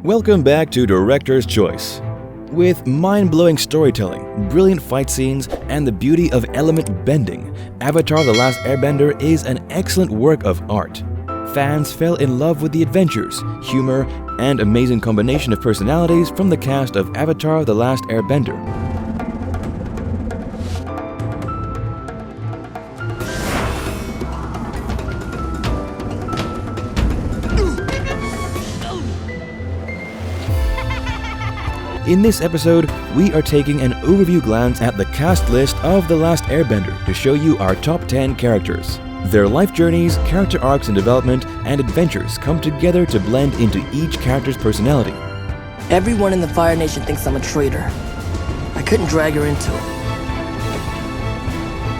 Welcome back to Director's Choice. With mind-blowing storytelling, brilliant fight scenes, and the beauty of element bending, Avatar: The Last Airbender is an excellent work of art. Fans fell in love with the adventures, humor, and amazing combination of personalities from the cast of Avatar: The Last Airbender. In this episode, we are taking an overview glance at the cast list of The Last Airbender to show you our top 10 characters. Their life journeys, character arcs and development, and adventures come together to blend into each character's personality. Everyone in the Fire Nation thinks I'm a traitor. I couldn't drag her into it.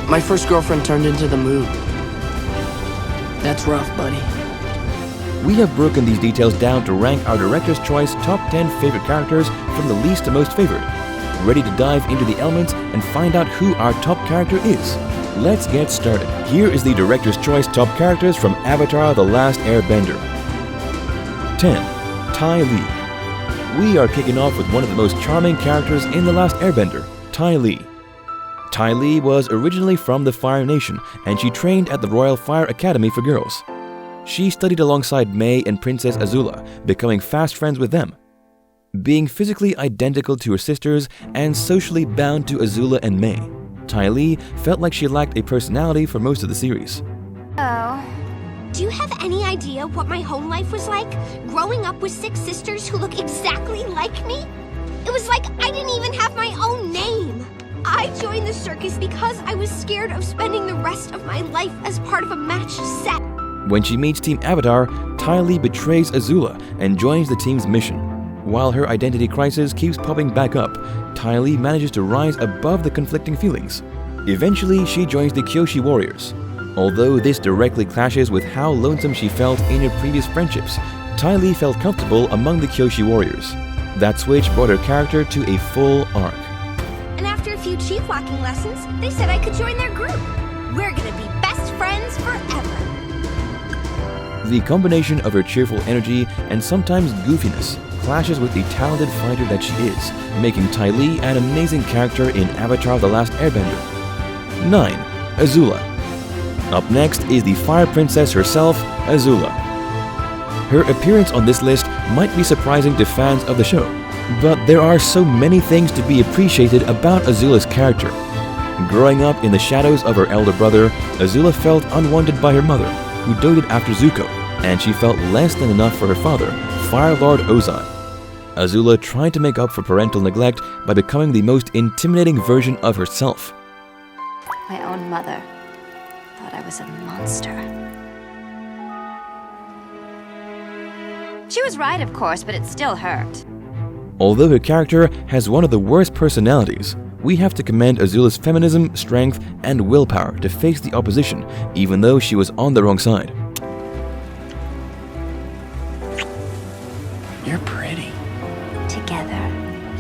My first girlfriend turned into the moon. That's rough, buddy. We have broken these details down to rank our Director's Choice top 10 favorite characters from the least to most favorite. Ready to dive into the elements and find out who our top character is? Let's get started. Here is the Director's Choice top characters from Avatar: The Last Airbender. 10. Tai Lee. We are kicking off with one of the most charming characters in The Last Airbender, Tai Lee. Tai Lee was originally from the Fire Nation, and she trained at the Royal Fire Academy for girls. She studied alongside Mai and Princess Azula, becoming fast friends with them. Being physically identical to her sisters and socially bound to Azula and Mai, Tai Lee felt like she lacked a personality for most of the series. Oh. Do you have any idea what my home life was like? Growing up with 6 sisters who look exactly like me? It was like I didn't even have my own name. I joined the circus because I was scared of spending the rest of my life as part of a matched set. When she meets Team Avatar, Tai Lee betrays Azula and joins the team's mission. While her identity crisis keeps popping back up, Tai Lee manages to rise above the conflicting feelings. Eventually, she joins the Kyoshi Warriors. Although this directly clashes with how lonesome she felt in her previous friendships, Tai Lee felt comfortable among the Kyoshi Warriors. That switch brought her character to a full arc. And after a few chief walking lessons, they said I could join their group. We're gonna be best friends forever. The combination of her cheerful energy and sometimes goofiness clashes with the talented fighter that she is, making Tai Lee an amazing character in Avatar: The Last Airbender. 9. Azula. Up next is the Fire Princess herself, Azula. Her appearance on this list might be surprising to fans of the show, but there are so many things to be appreciated about Azula's character. Growing up in the shadows of her elder brother, Azula felt unwanted by her mother, who doted after Zuko, and she felt less than enough for her father, Fire Lord Ozai. Azula tried to make up for parental neglect by becoming the most intimidating version of herself. My own mother thought I was a monster. She was right, of course, but it still hurt. Although her character has one of the worst personalities, we have to commend Azula's feminism, strength, and willpower to face the opposition, even though she was on the wrong side. You're pretty. Together,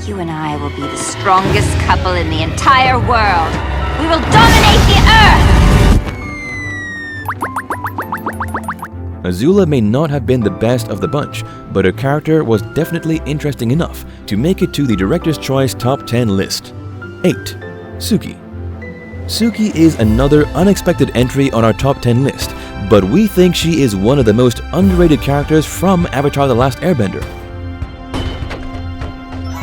you and I will be the strongest couple in the entire world. We will dominate the Earth! Azula may not have been the best of the bunch, but her character was definitely interesting enough to make it to the Director's Choice top 10 list. 8. Tsuki. Tsuki is another unexpected entry on our top 10 list, but we think she is one of the most underrated characters from Avatar: The Last Airbender.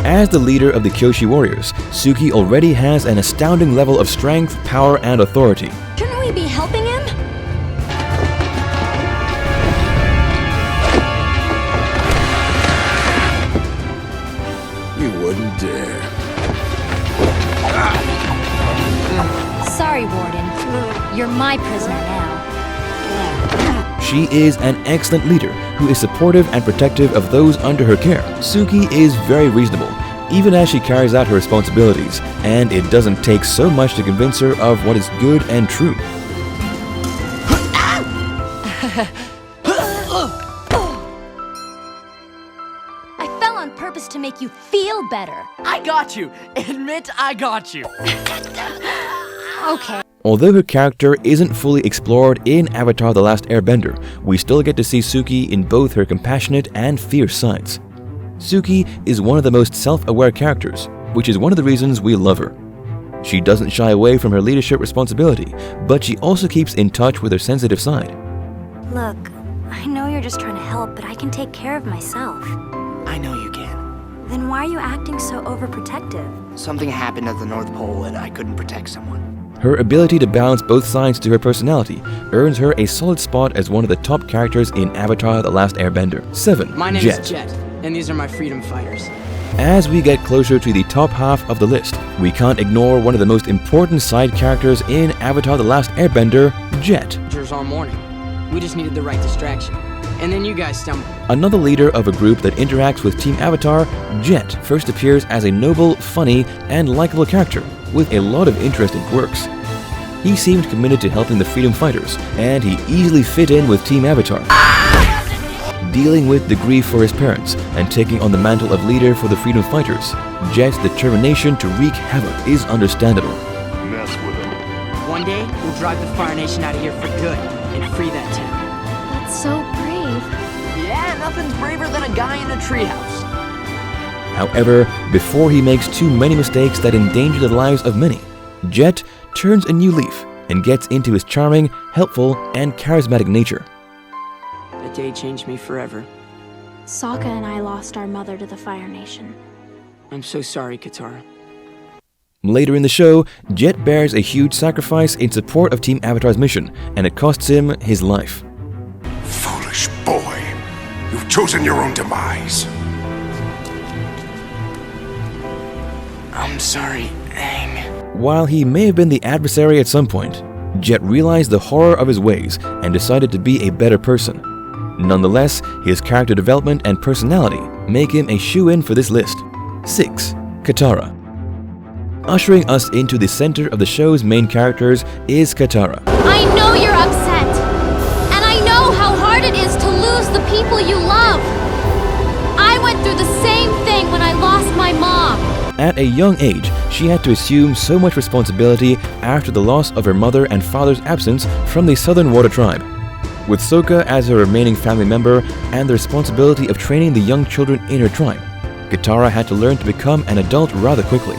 As the leader of the Kyoshi Warriors, Tsuki already has an astounding level of strength, power, and authority. Shouldn't we be helping him? You wouldn't dare. Sorry, Warden. You're my prisoner now. She is an excellent leader who is supportive and protective of those under her care. Tsuki is very reasonable, even as she carries out her responsibilities, and it doesn't take so much to convince her of what is good and true. I fell on purpose to make you feel better. I got you. Admit I got you. Okay. Although her character isn't fully explored in Avatar: The Last Airbender, we still get to see Tsuki in both her compassionate and fierce sides. Tsuki is one of the most self-aware characters, which is one of the reasons we love her. She doesn't shy away from her leadership responsibility, but she also keeps in touch with her sensitive side. Look, I know you're just trying to help, but I can take care of myself. I know you can. Then why are you acting so overprotective? Something happened at the North Pole and I couldn't protect someone. Her ability to balance both sides to her personality earns her a solid spot as one of the top characters in Avatar: The Last Airbender. 7. My name Jett. is Jett, and these are my freedom fighters. As we get closer to the top half of the list, we can't ignore one of the most important side characters in Avatar: The Last Airbender, Jett. All morning. We just needed the right distraction. And then you guys stumbled. Another leader of a group that interacts with Team Avatar, Jett first appears as a noble, funny, and likable character with a lot of interesting quirks. He seemed committed to helping the freedom fighters, and he easily fit in with Team Avatar. Dealing with the grief for his parents and taking on the mantle of leader for the freedom fighters, Jett's determination to wreak havoc is understandable. Mess with him. One day, we'll drive the Fire Nation out of here for good and free that town. That's so brave. Yeah, nothing's braver than a guy in a treehouse. However, before he makes too many mistakes that endanger the lives of many, Jett turns a new leaf and gets into his charming, helpful, and charismatic nature. That day changed me forever. Soka and I lost our mother to the Fire Nation. I'm so sorry, Katara. Later in the show, Jett bears a huge sacrifice in support of Team Avatar's mission, and it costs him his life. Foolish boy. You've chosen your own demise. I'm sorry, Aang. While he may have been the adversary at some point, Jett realized the horror of his ways and decided to be a better person. Nonetheless, his character development and personality make him a shoo-in for this list. 6. Katara. Ushering us into the center of the show's main characters is Katara. I know you're upset. And I know how hard it is to lose the people you love. I went through the same thing when I lost my mom. At a young age, she had to assume so much responsibility after the loss of her mother and father's absence from the Southern Water Tribe. With Soka as her remaining family member and the responsibility of training the young children in her tribe, Katara had to learn to become an adult rather quickly.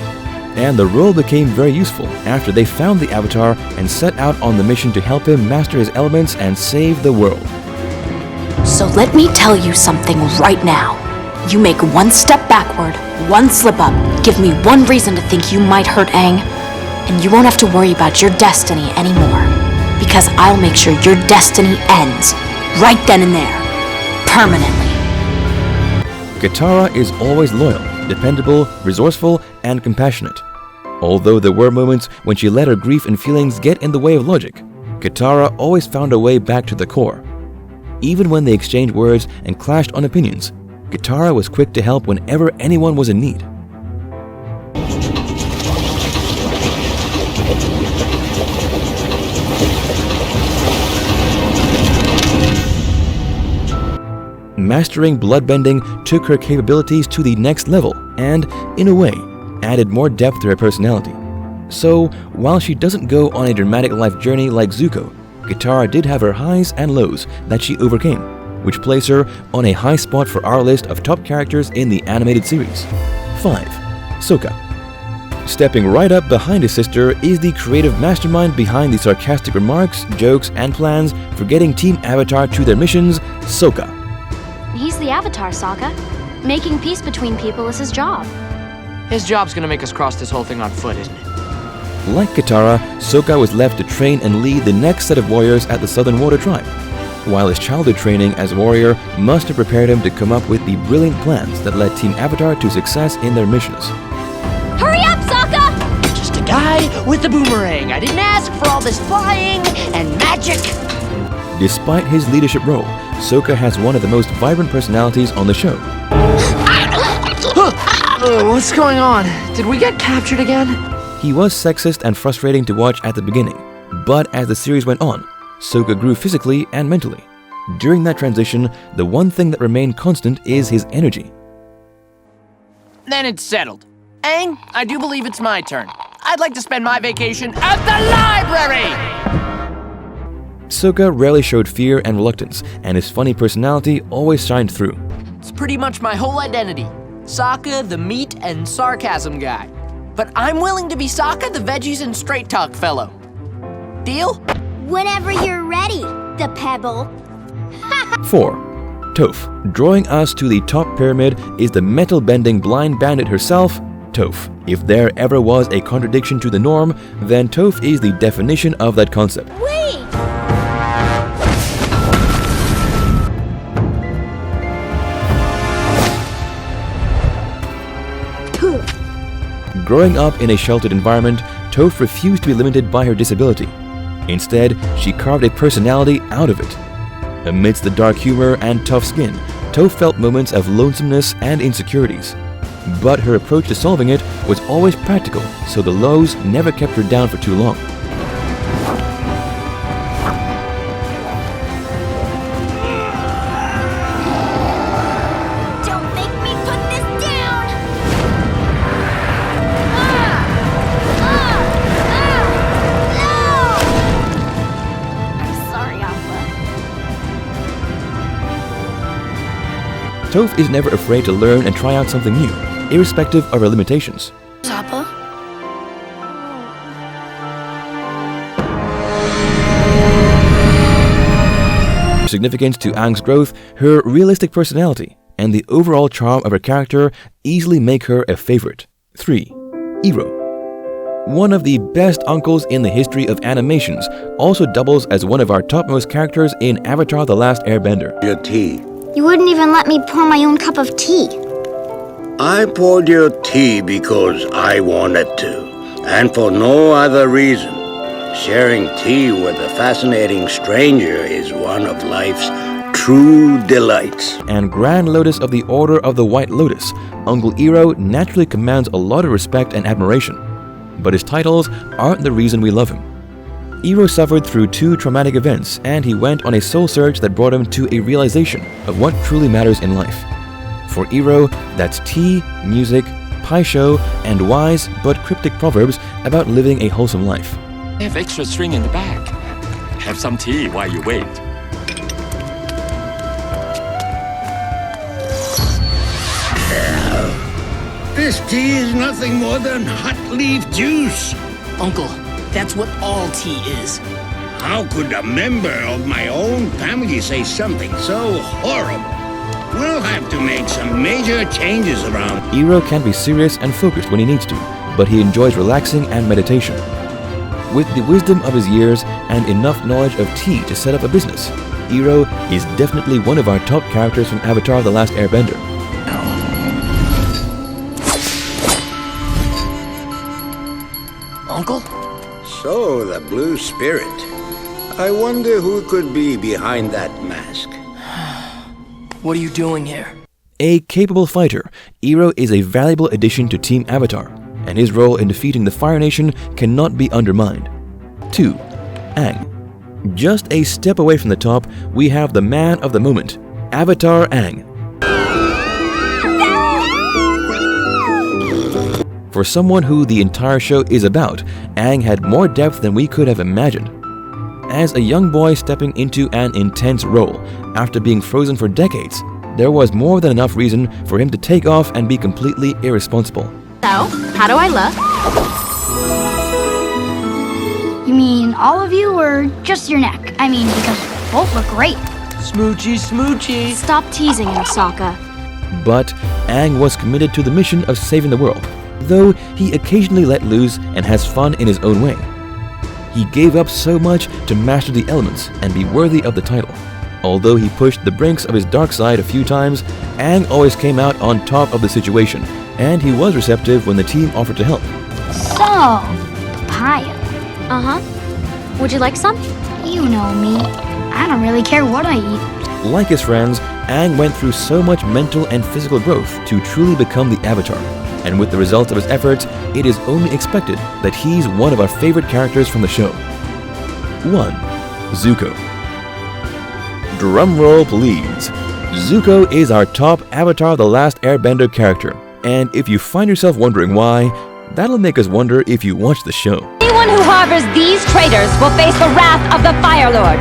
And the role became very useful after they found the Avatar and set out on the mission to help him master his elements and save the world. So let me tell you something right now. You make one step backward, one slip up, give me one reason to think you might hurt Aang, and you won't have to worry about your destiny anymore. Because I'll make sure your destiny ends, right then and there, permanently. Katara is always loyal, dependable, resourceful, and compassionate. Although there were moments when she let her grief and feelings get in the way of logic, Katara always found a way back to the core. Even when they exchanged words and clashed on opinions, Katara was quick to help whenever anyone was in need. Mastering bloodbending took her capabilities to the next level and, in a way, added more depth to her personality. So, while she doesn't go on a dramatic life journey like Zuko, Katara did have her highs and lows that she overcame, which placed her on a high spot for our list of top characters in the animated series. 5. Soka. Stepping right up behind his sister is the creative mastermind behind the sarcastic remarks, jokes, and plans for getting Team Avatar to their missions, Soka. He's the Avatar, Sokka. Making peace between people is his job. His job's gonna make us cross this whole thing on foot, isn't it? Like Katara, Soka was left to train and lead the next set of warriors at the Southern Water Tribe, while his childhood training as a warrior must have prepared him to come up with the brilliant plans that led Team Avatar to success in their missions. Hurry up, Soka! Just a guy with a boomerang. I didn't ask for all this flying and magic. Despite his leadership role, Soka has one of the most vibrant personalities on the show. What's going on? Did we get captured again? He was sexist and frustrating to watch at the beginning, but as the series went on, Soka grew physically and mentally. During that transition, the one thing that remained constant is his energy. Then it's settled. Aang, I do believe it's my turn. I'd like to spend my vacation at the library! Soka rarely showed fear and reluctance, and his funny personality always shined through. It's pretty much my whole identity. Sokka, the meat and sarcasm guy. But I'm willing to be Sokka, the veggies and straight talk fellow. Deal? Whenever you're ready, the pebble. 4. Toph. Drawing us to the top pyramid is the metal-bending blind bandit herself, Toph. If there ever was a contradiction to the norm, then Toph is the definition of that concept. Wait! Growing up in a sheltered environment, Toph refused to be limited by her disability. Instead, she carved a personality out of it. Amidst the dark humor and tough skin, Toph felt moments of lonesomeness and insecurities. But her approach to solving it was always practical, so the lows never kept her down for too long. Don't make me put this down! No! I'm sorry, Alpha. Toph is never afraid to learn and try out something new, irrespective of her limitations. Zappa? Significance to Aang's growth, her realistic personality, and the overall charm of her character easily make her a favorite. 3. Eero. One of the best uncles in the history of animations, also doubles as one of our topmost characters in Avatar: The Last Airbender. Your tea. You wouldn't even let me pour my own cup of tea. I poured your tea because I wanted to, and for no other reason. Sharing tea with a fascinating stranger is one of life's true delights. And Grand Lotus of the Order of the White Lotus, Uncle Eero naturally commands a lot of respect and admiration. But his titles aren't the reason we love him. Eero suffered through 2 traumatic events, and he went on a soul search that brought him to a realization of what truly matters in life. For Eero, that's tea, music, pai sho, and wise but cryptic proverbs about living a wholesome life. I have extra string in the back. Have some tea while you wait. This tea is nothing more than hot leaf juice. Uncle, that's what all tea is. How could a member of my own family say something so horrible? We'll have to make some major changes around. Eero can be serious and focused when he needs to, but he enjoys relaxing and meditation. With the wisdom of his years and enough knowledge of tea to set up a business, Eero is definitely one of our top characters from Avatar: The Last Airbender. Uncle? So, the blue spirit. I wonder who could be behind that mask. What are you doing here? A capable fighter, Eero is a valuable addition to Team Avatar, and his role in defeating the Fire Nation cannot be undermined. 2. Aang. Just a step away from the top, we have the man of the moment, Avatar Aang. For someone who the entire show is about, Aang had more depth than we could have imagined. As a young boy stepping into an intense role, after being frozen for decades, there was more than enough reason for him to take off and be completely irresponsible. So, how do I look? You mean all of you or just your neck? I mean, because both look great. Smoochy, smoochy. Stop teasing him, Sokka. But Aang was committed to the mission of saving the world, though he occasionally let loose and has fun in his own way. He gave up so much to master the elements and be worthy of the title. Although he pushed the brinks of his dark side a few times, Aang always came out on top of the situation, and he was receptive when the team offered to help. So, papaya. Uh-huh. Would you like some? You know me. I don't really care what I eat. Like his friends, Aang went through so much mental and physical growth to truly become the Avatar. And with the results of his efforts, it is only expected that he's one of our favorite characters from the show. 1. Zuko. Drumroll please. Zuko is our top Avatar: The Last Airbender character. And if you find yourself wondering why, that'll make us wonder if you watch the show. Anyone who harbors these traitors will face the wrath of the Fire Lord.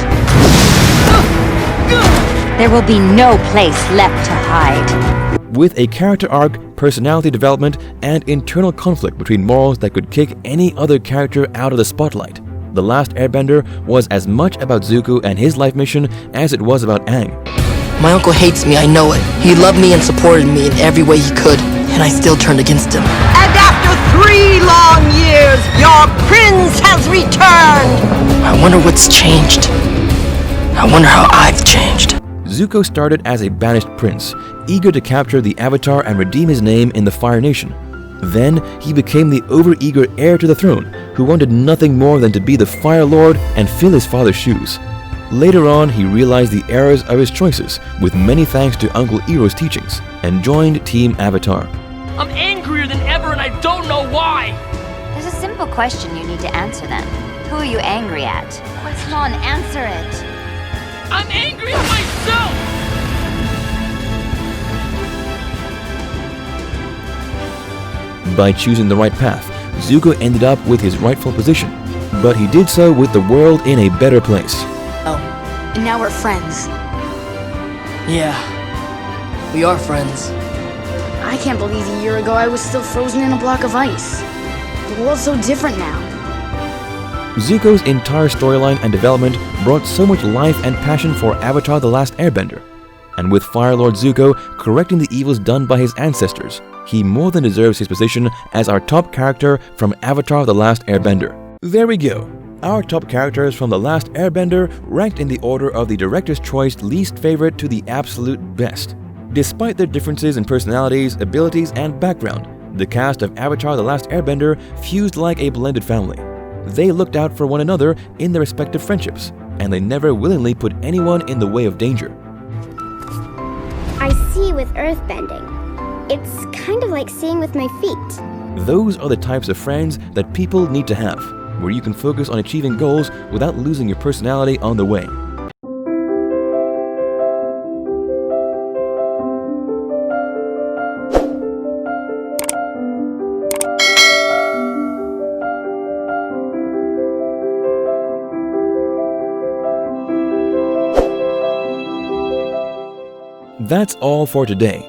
There will be no place left to hide. With a character arc, personality development, and internal conflict between morals that could kick any other character out of the spotlight, The Last Airbender was as much about Zuko and his life mission as it was about Aang. My uncle hates me, I know it. He loved me and supported me in every way he could, and I still turned against him. And after 3 long years, your prince has returned! I wonder what's changed. I wonder how I've changed. Zuko started as a banished prince, eager to capture the Avatar and redeem his name in the Fire Nation. Then, he became the overeager heir to the throne, who wanted nothing more than to be the Fire Lord and fill his father's shoes. Later on, he realized the errors of his choices, with many thanks to Uncle Eero's teachings, and joined Team Avatar. I'm angrier than ever and I don't know why! There's a simple question you need to answer then. Who are you angry at? Come on, answer it. I'm angry at myself! By choosing the right path, Zuko ended up with his rightful position, but he did so with the world in a better place. Oh, and now we're friends. Yeah, we are friends. I can't believe a year ago I was still frozen in a block of ice. The world's so different now. Zuko's entire storyline and development brought so much life and passion for Avatar: The Last Airbender. And with Fire Lord Zuko correcting the evils done by his ancestors, he more than deserves his position as our top character from Avatar: The Last Airbender. There we go. Our top characters from The Last Airbender ranked in the order of the director's choice least favorite to the absolute best. Despite their differences in personalities, abilities, and background, the cast of Avatar: The Last Airbender fused like a blended family. They looked out for one another in their respective friendships, and they never willingly put anyone in the way of danger. I see with earthbending. It's kind of like seeing with my feet. Those are the types of friends that people need to have, where you can focus on achieving goals without losing your personality on the way. That's all for today.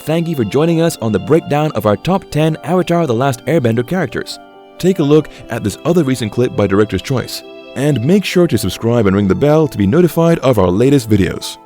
Thank you for joining us on the breakdown of our top 10 Avatar: The Last Airbender characters. Take a look at this other recent clip by Director's Choice, and make sure to subscribe and ring the bell to be notified of our latest videos.